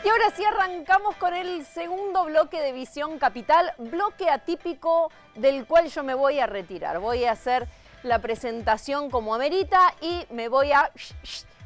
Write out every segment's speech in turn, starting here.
Y ahora sí arrancamos con el segundo bloque de Visión Capital, bloque atípico del cual yo me voy a retirar. Voy a hacer la presentación como amerita y me voy a...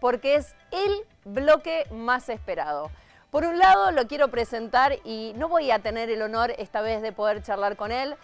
porque es el bloque más esperado. Por un lado lo quiero presentar y no voy a tener el honor esta vez de poder charlar con él,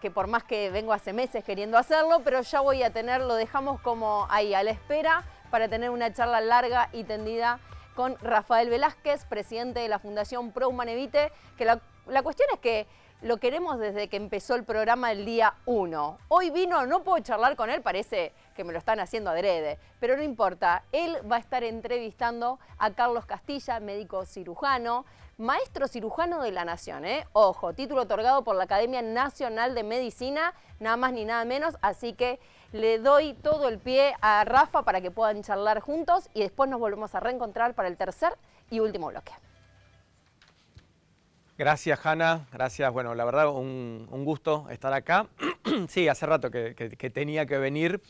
que por más que vengo hace meses queriendo hacerlo, pero ya voy a tener, lo dejamos como ahí a la espera para tener una charla larga y tendida con Rafael Velázquez, presidente de la Fundación Pro Humana Vitae, que la cuestión es que lo queremos desde que empezó el programa el día 1. Hoy vino, no puedo charlar con él, parece que me lo están haciendo adrede, pero no importa. Él va a estar entrevistando a Carlos Castilla, médico cirujano, maestro cirujano de la Nación, ¿eh? Ojo, título otorgado por la Academia Nacional de Medicina, nada más ni nada menos, así que le doy todo el pie a Rafa para que puedan charlar juntos y después nos volvemos a reencontrar para el tercer y último bloque. Gracias, Hanna. Gracias. Bueno, la verdad, un gusto estar acá. Sí, hace rato que tenía que venir.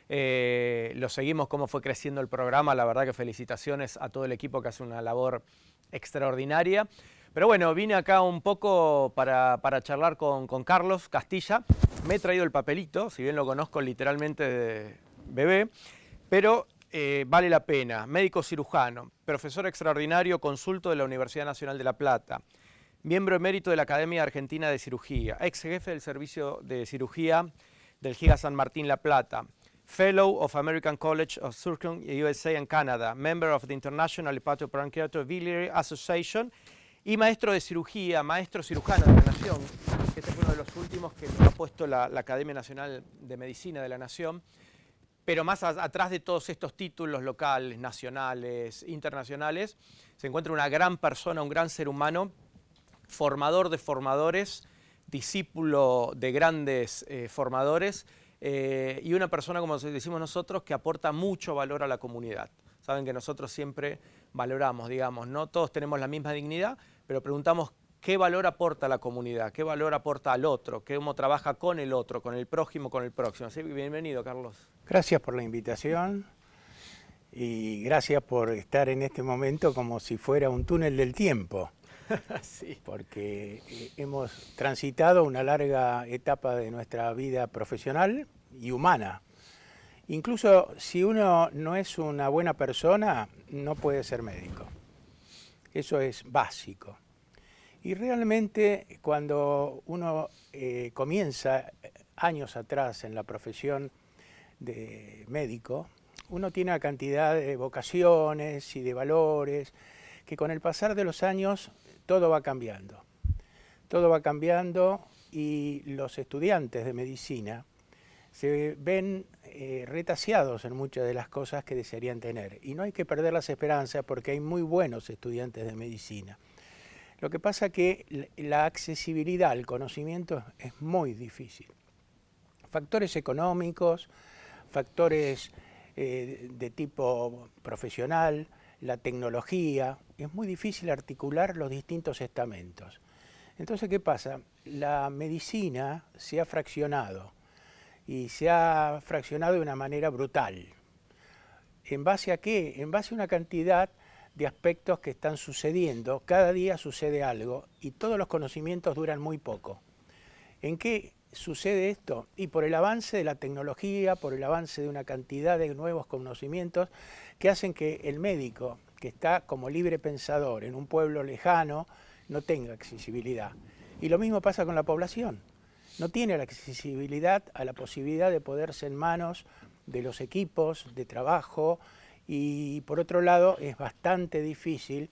Lo seguimos, cómo fue creciendo el programa. La verdad que felicitaciones a todo el equipo que hace una labor extraordinaria. Pero bueno, vine acá un poco para charlar con Carlos Castilla. Me he traído el papelito, si bien lo conozco literalmente de bebé, pero vale la pena. Médico cirujano, profesor extraordinario, consulto de la Universidad Nacional de La Plata, miembro emérito de la Academia Argentina de Cirugía, ex jefe del servicio de cirugía del GIGA San Martín La Plata, Fellow of American College of Surgeons USA and Canada, member of the International Hepatopancreatoviliary Association y maestro de cirugía, maestro cirujano de la Nación. Este es uno de los últimos que nos ha puesto la Academia Nacional de Medicina de la Nación. Pero más atrás de todos estos títulos locales, nacionales, internacionales, se encuentra una gran persona, un gran ser humano, formador de formadores, discípulo de grandes formadores y una persona, como decimos nosotros, que aporta mucho valor a la comunidad. Saben que nosotros siempre valoramos, digamos, no todos tenemos la misma dignidad, pero preguntamos qué valor aporta a la comunidad, qué valor aporta al otro, cómo trabaja con el otro, con el prójimo, con el próximo. Así que bienvenido, Carlos. Gracias por la invitación y gracias por estar en este momento como si fuera un túnel del tiempo. Sí. Porque hemos transitado una larga etapa de nuestra vida profesional y humana. Incluso si uno no es una buena persona, no puede ser médico. Eso es básico. Y realmente cuando uno comienza años atrás en la profesión de médico, uno tiene una cantidad de vocaciones y de valores que con el pasar de los años todo va cambiando. Todo va cambiando y los estudiantes de medicina se ven retaseados en muchas de las cosas que desearían tener. Y no hay que perder las esperanzas porque hay muy buenos estudiantes de medicina. Lo que pasa es que la accesibilidad al conocimiento es muy difícil. Factores económicos, factores de tipo profesional, la tecnología, es muy difícil articular los distintos estamentos. Entonces, ¿qué pasa? La medicina se ha fraccionado y se ha fraccionado de una manera brutal. ¿En base a qué? En base a una cantidad de aspectos que están sucediendo. Cada día sucede algo y todos los conocimientos duran muy poco. ¿En qué sucede esto? Y por el avance de la tecnología, por el avance de una cantidad de nuevos conocimientos que hacen que el médico, que está como libre pensador en un pueblo lejano, no tenga accesibilidad. Y lo mismo pasa con la población. No tiene la accesibilidad a la posibilidad de ponerse en manos de los equipos de trabajo y por otro lado es bastante difícil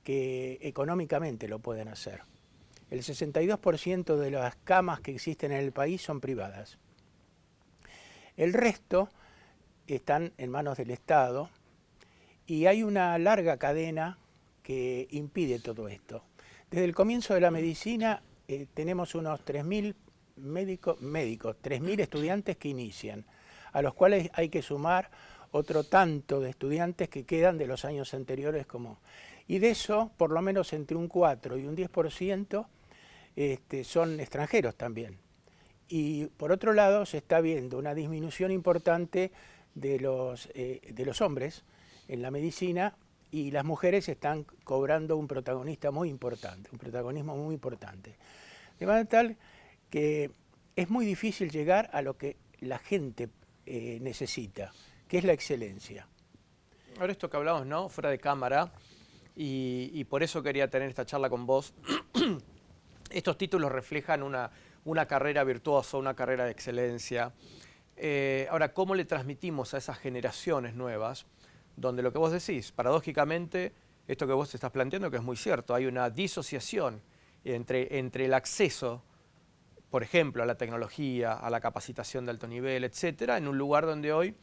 que económicamente lo puedan hacer. El 62% de las camas que existen en el país son privadas. El resto están en manos del Estado y hay una larga cadena que impide todo esto. Desde el comienzo de la medicina tenemos unos 3.000 médicos, 3.000 estudiantes que inician, a los cuales hay que sumar otro tanto de estudiantes que quedan de los años anteriores. Y de eso, por lo menos entre un 4 y un 10% son extranjeros también. Y por otro lado se está viendo una disminución importante de los hombres en la medicina y las mujeres están cobrando un protagonismo muy importante. De manera tal que es muy difícil llegar a lo que la gente necesita, que es la excelencia. Ahora esto que hablamos, ¿no? Fuera de cámara, y por eso quería tener esta charla con vos. Estos títulos reflejan una carrera virtuosa, una carrera de excelencia. Ahora, ¿cómo le transmitimos a esas generaciones nuevas, donde lo que vos decís, paradójicamente, esto que vos estás planteando, que es muy cierto, hay una disociación entre el acceso, por ejemplo, a la tecnología, a la capacitación de alto nivel, etcétera, en un lugar donde hoy,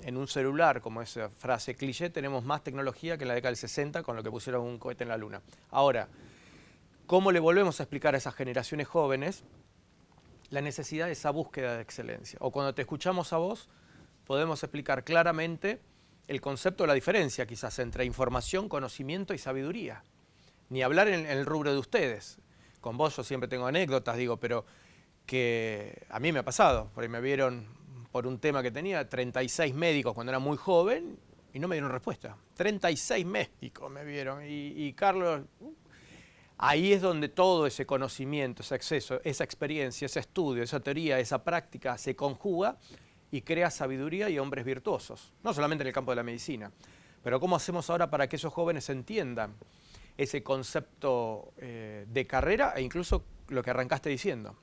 en un celular, como esa frase cliché, tenemos más tecnología que en la década del 60 con lo que pusieron un cohete en la luna. Ahora, ¿cómo le volvemos a explicar a esas generaciones jóvenes la necesidad de esa búsqueda de excelencia? O cuando te escuchamos a vos, podemos explicar claramente el concepto de la diferencia quizás entre información, conocimiento y sabiduría. Ni hablar en el rubro de ustedes. Con vos yo siempre tengo anécdotas, digo, pero que a mí me ha pasado. Por ahí me vieron por un tema que tenía 36 médicos cuando era muy joven y no me dieron respuesta. 36 médicos me vieron y Carlos... Ahí es donde todo ese conocimiento, ese acceso, esa experiencia, ese estudio, esa teoría, esa práctica se conjuga y crea sabiduría y hombres virtuosos. No solamente en el campo de la medicina, pero ¿cómo hacemos ahora para que esos jóvenes entiendan ese concepto de carrera e incluso lo que arrancaste diciendo?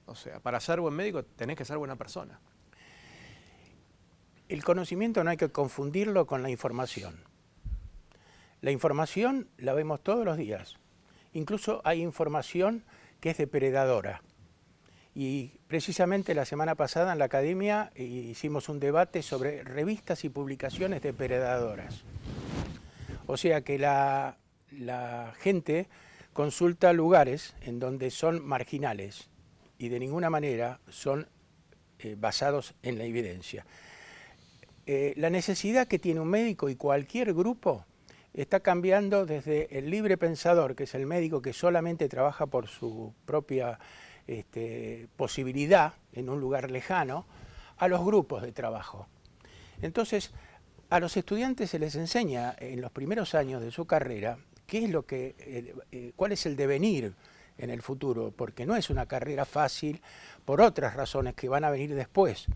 O sea, para ser buen médico tenés que ser buena persona. El conocimiento no hay que confundirlo con la información. La información la vemos todos los días. Incluso hay información que es depredadora. Y precisamente la semana pasada en la academia hicimos un debate sobre revistas y publicaciones depredadoras. O sea que la gente consulta lugares en donde son marginales y de ninguna manera son basados en la evidencia. La necesidad que tiene un médico y cualquier grupo está cambiando desde el libre pensador, que es el médico que solamente trabaja por su propia posibilidad en un lugar lejano, a los grupos de trabajo. Entonces, a los estudiantes se les enseña en los primeros años de su carrera qué es lo que, cuál es el devenir en el futuro, porque no es una carrera fácil por otras razones que van a venir después.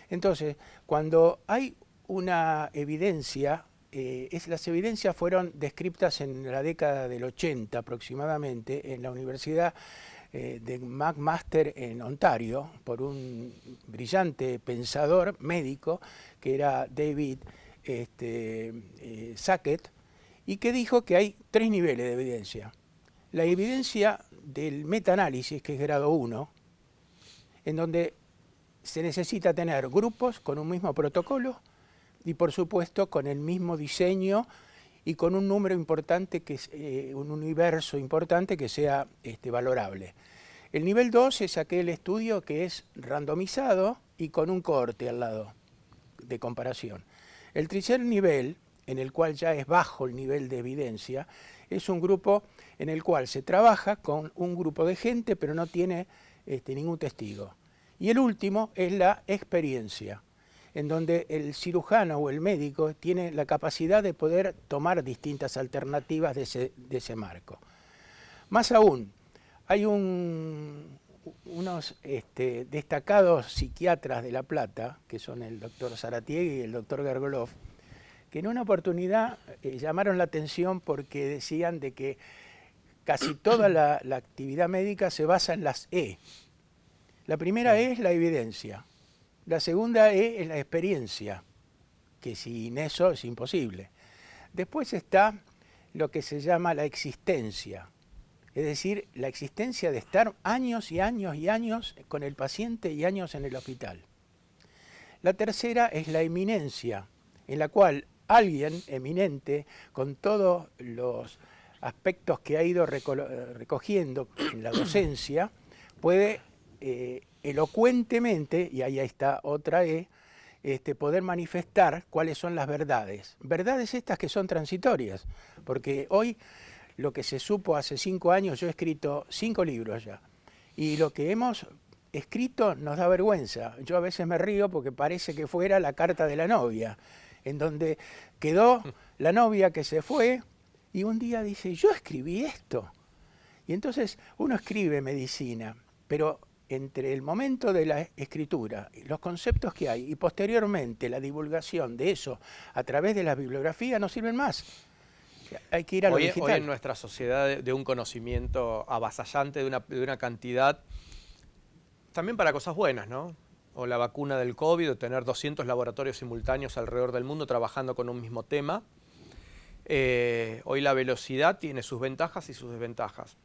Entonces, cuando hay una evidencia, las evidencias fueron descritas en la década del 80 aproximadamente en la Universidad de McMaster en Ontario por un brillante pensador médico que era David Sackett, y que dijo que hay 3 niveles de evidencia. La evidencia del metaanálisis, que es grado 1, en donde se necesita tener grupos con un mismo protocolo y por supuesto con el mismo diseño y con un número importante, que es un universo importante que sea valorable. El nivel 2 es aquel estudio que es randomizado y con un cohorte al lado de comparación. El tercer nivel, en el cual ya es bajo el nivel de evidencia, es un grupo en el cual se trabaja con un grupo de gente pero no tiene ningún testigo. Y el último es la experiencia, en donde el cirujano o el médico tiene la capacidad de poder tomar distintas alternativas de ese marco. Más aún, hay unos destacados psiquiatras de La Plata, que son el doctor Zaratiegui y el doctor Gergolov, que en una oportunidad llamaron la atención porque decían de que casi toda la actividad médica se basa en las E. La primera E es la evidencia. La segunda E es la experiencia, que sin eso es imposible. Después está lo que se llama la existencia, es decir, la existencia de estar años y años y años con el paciente y años en el hospital. La tercera es la eminencia, en la cual alguien eminente, con todos los aspectos que ha ido recogiendo en la docencia, puede elocuentemente, y ahí está otra E, poder manifestar cuáles son las verdades. Verdades estas que son transitorias, porque hoy lo que se supo hace 5 años, yo he escrito 5 libros ya, y lo que hemos escrito nos da vergüenza. Yo a veces me río porque parece que fuera la carta de la novia, en donde quedó la novia que se fue y un día dice, yo escribí esto. Y entonces uno escribe medicina, pero entre el momento de la escritura, los conceptos que hay y posteriormente la divulgación de eso a través de la bibliografía no sirven más. Hay que ir a lo digital. Hoy en nuestra sociedad de un conocimiento avasallante, de una cantidad, también para cosas buenas, ¿no? O la vacuna del COVID, o tener 200 laboratorios simultáneos alrededor del mundo trabajando con un mismo tema. Hoy la velocidad tiene sus ventajas y sus desventajas.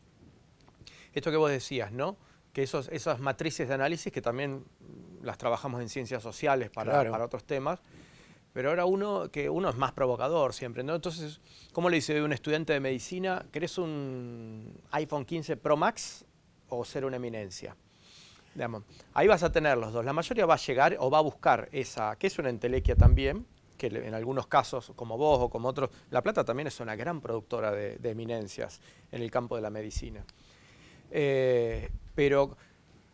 Esto que vos decías, ¿no? Que esas matrices de análisis que también las trabajamos en ciencias sociales para otros temas, pero ahora uno es más provocador siempre, ¿no? Entonces, ¿cómo le dice un estudiante de medicina? ¿Querés un iPhone 15 Pro Max o ser una eminencia? Digamos, ahí vas a tener los dos. La mayoría va a llegar o va a buscar esa, que es una entelequia también, que en algunos casos, como vos o como otros, La Plata también es una gran productora de eminencias en el campo de la medicina. Pero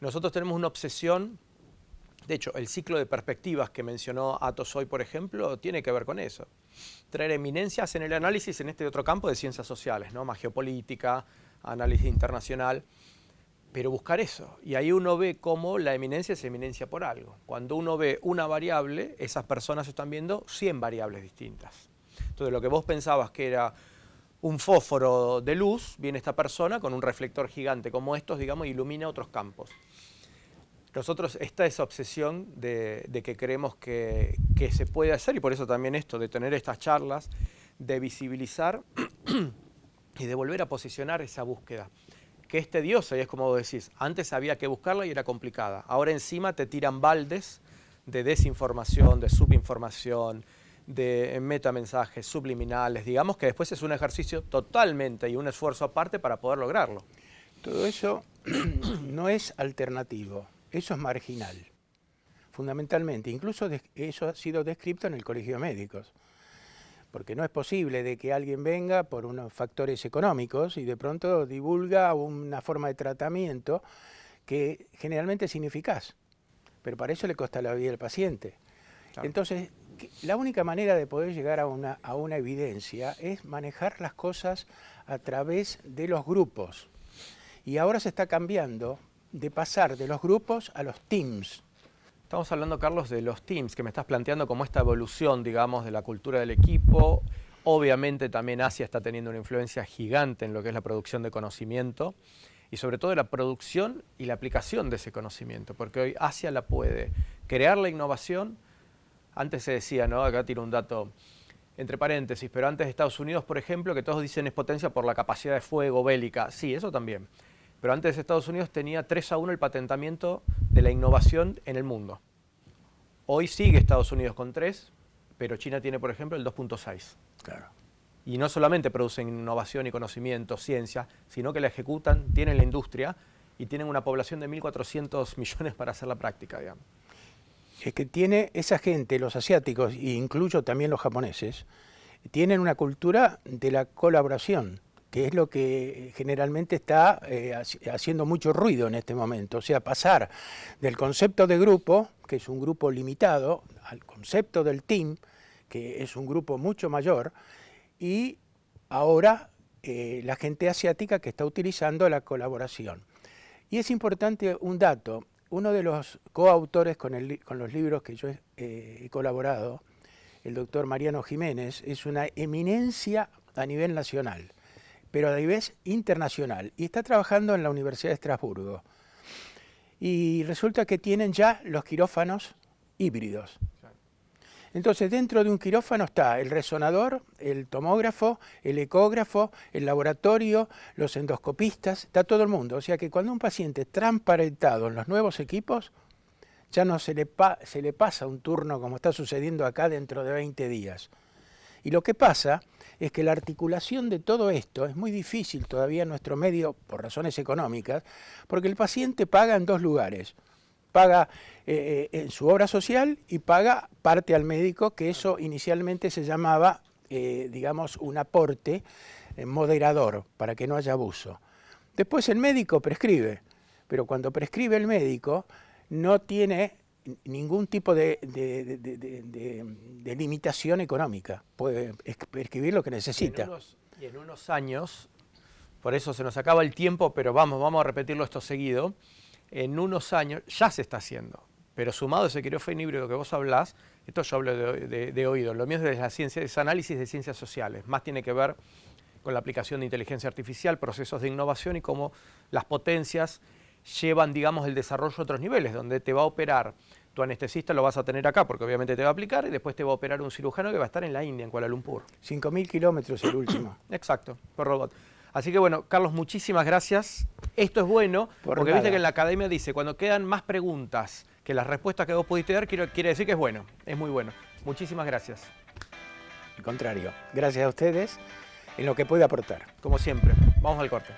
nosotros tenemos una obsesión. De hecho, el ciclo de perspectivas que mencionó Atos hoy, por ejemplo, tiene que ver con eso. Traer eminencias en el análisis en este otro campo de ciencias sociales, ¿no? Más geopolítica, análisis internacional, pero buscar eso. Y ahí uno ve cómo la eminencia es eminencia por algo. Cuando uno ve una variable, esas personas están viendo 100 variables distintas. Entonces, lo que vos pensabas que era un fósforo de luz, viene esta persona con un reflector gigante como estos, digamos, e ilumina otros campos. Nosotros, está esa obsesión de que creemos que se puede hacer, y por eso también esto de tener estas charlas, de visibilizar y de volver a posicionar esa búsqueda, que es tediosa y es como vos decís, antes había que buscarla y era complicada, ahora encima te tiran baldes de desinformación, de subinformación, de metamensajes subliminales, digamos que después es un ejercicio totalmente y un esfuerzo aparte para poder lograrlo. Todo eso no es alternativo. Eso es marginal, fundamentalmente. Incluso eso ha sido descrito en el Colegio de Médicos, porque no es posible de que alguien venga por unos factores económicos y de pronto divulga una forma de tratamiento que generalmente es ineficaz, pero para eso le cuesta la vida al paciente. Claro. Entonces, la única manera de poder llegar a una evidencia es manejar las cosas a través de los grupos. Y ahora se está cambiando de pasar de los grupos a los teams. Estamos hablando, Carlos, de los teams, que me estás planteando como esta evolución, digamos, de la cultura del equipo. Obviamente también Asia está teniendo una influencia gigante en lo que es la producción de conocimiento y sobre todo de la producción y la aplicación de ese conocimiento, porque hoy Asia la puede crear la innovación. Antes se decía, ¿no? Acá tiro un dato entre paréntesis, pero antes de Estados Unidos, por ejemplo, que todos dicen es potencia por la capacidad de fuego bélica. Sí, eso también. Pero antes Estados Unidos tenía 3-1 el patentamiento de la innovación en el mundo. Hoy sigue Estados Unidos con 3, pero China tiene, por ejemplo, el 2.6. Claro. Y no solamente producen innovación y conocimiento, ciencia, sino que la ejecutan, tienen la industria y tienen una población de 1.400 millones para hacer la práctica, digamos. Es que tiene esa gente, los asiáticos, e incluyo también los japoneses, tienen una cultura de la colaboración, que es lo que generalmente está haciendo mucho ruido en este momento. O sea, pasar del concepto de grupo, que es un grupo limitado, al concepto del team, que es un grupo mucho mayor, y ahora la gente asiática que está utilizando la colaboración. Y es importante un dato, uno de los coautores con los libros que yo he colaborado, el doctor Mariano Jiménez, es una eminencia a nivel nacional, pero a nivel internacional, y está trabajando en la Universidad de Estrasburgo. Y resulta que tienen ya los quirófanos híbridos. Entonces, dentro de un quirófano está el resonador, el tomógrafo, el ecógrafo, el laboratorio, los endoscopistas, está todo el mundo. O sea que cuando un paciente es transparentado en los nuevos equipos, ya no se le pasa un turno como está sucediendo acá dentro de 20 días. Y lo que pasa es que la articulación de todo esto es muy difícil todavía en nuestro medio, por razones económicas, porque el paciente paga en dos lugares. Paga en su obra social y paga parte al médico, que eso inicialmente se llamaba, digamos, un aporte moderador, para que no haya abuso. Después el médico prescribe, pero cuando prescribe el médico no tiene ningún tipo de limitación económica. Puede escribir lo que necesita. Y en unos años, por eso se nos acaba el tiempo, pero vamos a repetirlo esto seguido, en unos años ya se está haciendo, pero sumado a ese quirófano híbrido que vos hablás, esto yo hablo de oído, lo mío es de la ciencia, es análisis de ciencias sociales, más tiene que ver con la aplicación de inteligencia artificial, procesos de innovación y cómo las potencias llevan, digamos, el desarrollo a otros niveles, donde te va a operar tu anestesista, lo vas a tener acá, porque obviamente te va a aplicar, y después te va a operar un cirujano que va a estar en la India, en Kuala Lumpur. 5.000 kilómetros el último. Exacto, por robot. Así que bueno, Carlos, muchísimas gracias. Esto es bueno, porque viste que en la academia dice, cuando quedan más preguntas que las respuestas que vos pudiste dar, quiere decir que es bueno, es muy bueno. Muchísimas gracias. Al contrario, gracias a ustedes en lo que puede aportar. Como siempre, vamos al corte.